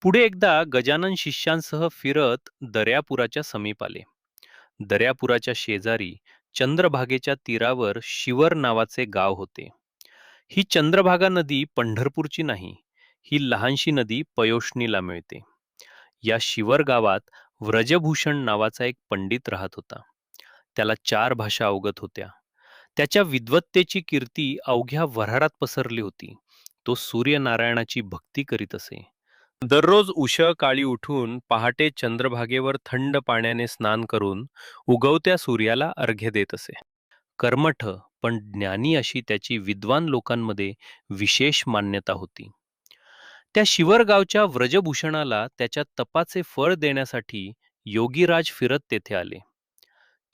पुढे एकदा गजानन शिष्यांसह फिरत दर्यापुराच्या समीप आले. दर्यापुराच्या शेजारी चंद्रभागेच्या तीरावर शिवर नावाचे गाव होते. ही चंद्रभागा नदी पंढरपूरची नाही, ही लहानशी नदी पयोष्णीला मिळते. या शिवर गावात व्रजभूषण नावाचा एक पंडित राहत होता. त्याला 4 भाषा अवगत होत्या. त्याच्या विद्वत्तेची कीर्ती अवघ्या वऱ्हाडात पसरली होती. तो सूर्यनारायणाची भक्ती करीत असे. दररोज उषः काळी उठून पहाटे चंद्रभागेवर थंड पाण्याने स्नान करून उगवत्या सूर्याला अर्घ्य देत असे. कर्मठ पण ज्ञानी अशी त्याची विद्वान लोकांमध्ये विशेष मान्यता होती. त्या शिवरगावच्या व्रजभूषणाला त्याच्या तपाचे फळ देण्यासाठी योगीराज फिरत तेथे आले.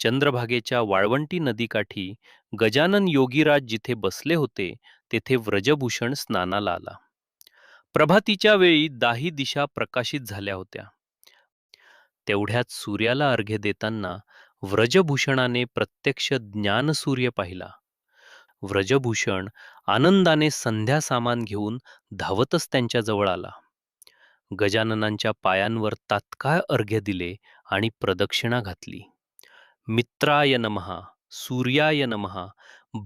चंद्रभागेच्या वाळवंटी नदीकाठी गजानन योगीराज जिथे बसले होते तेथे व्रजभूषण स्नानाला आला. प्रभातीच्या वेळी दाही दिशा प्रकाशित झाल्या होत्या. तेवढ्यात सूर्याला अर्घ्य देताना व्रजभूषणाने प्रत्यक्ष ज्ञानसूर्य पाहिला. व्रजभूषण आनंदाने संध्या सामान घेऊन धावतच त्यांच्या जवळ आला. गजाननांच्या पायांवर तात्काळ अर्घ्य दिले आणि प्रदक्षिणा घातली. मित्राय नमः, सूर्याय नमः,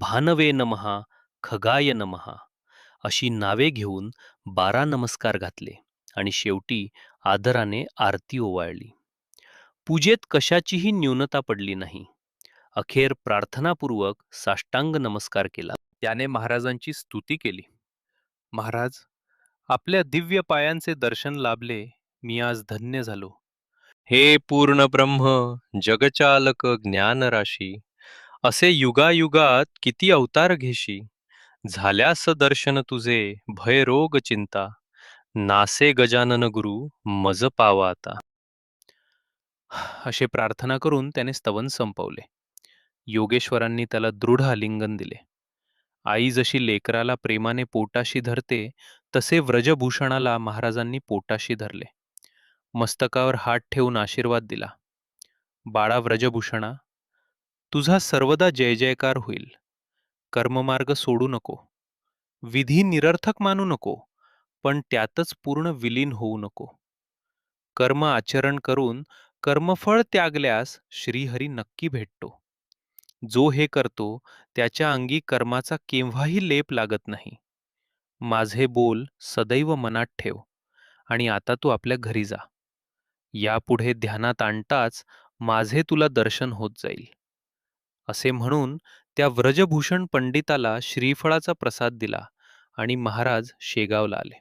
भानवे नमः, खगाय नमः अशी नावे घेऊन 12 नमस्कार घातले आणि शेवटी आदराने आरती ओवाळली. पूजेत कशाचीही न्यूनता पडली नाही. अखेर प्रार्थनापूर्वक साष्टांग नमस्कार केला. त्याने महाराजांची स्तुती केली. महाराज, आपल्या दिव्य पायांचे दर्शन लाभले, मी आज धन्य झालो. हे पूर्ण ब्रह्म, जगचालक ज्ञानराशी, असे युगायुगात किती अवतार घेशी. झाल्यास दर्शन तुझे भय रोग चिंता, नासे गजानन गुरु मज पावा आता. असे प्रार्थना करून त्याने स्तवन संपवले. योगेश्वरांनी त्याला दृढ आलिंगन दिले. आई जशी लेकराला प्रेमाने पोटाशी धरते तसे व्रजभूषणाला महाराजांनी पोटाशी धरले. मस्तकावर हात ठेवून आशीर्वाद दिला. बाळा व्रजभूषणा, तुझा सर्वदा जय जयकार होईल. कर्ममार्ग सोडू नको. विधी निरर्थक मानू नको, पण त्यातच पूर्ण विलीन होऊ नको. कर्म आचरण करून कर्मफळ त्यागल्यास श्रीहरी नक्की भेटतो. जो हे करतो त्याच्या अंगी कर्माचा केव्हाही लेप लागत नाही. माझे बोल सदैव मनात ठेव आणि आता तू आपल्या घरी जा. यापुढे ध्यानात आणताच माझे तुला दर्शन होत जाईल. असे म्हणून त्या व्रजभूषण पंडिताला श्रीफळाचा प्रसाद दिला आणि महाराज शेगावला आले.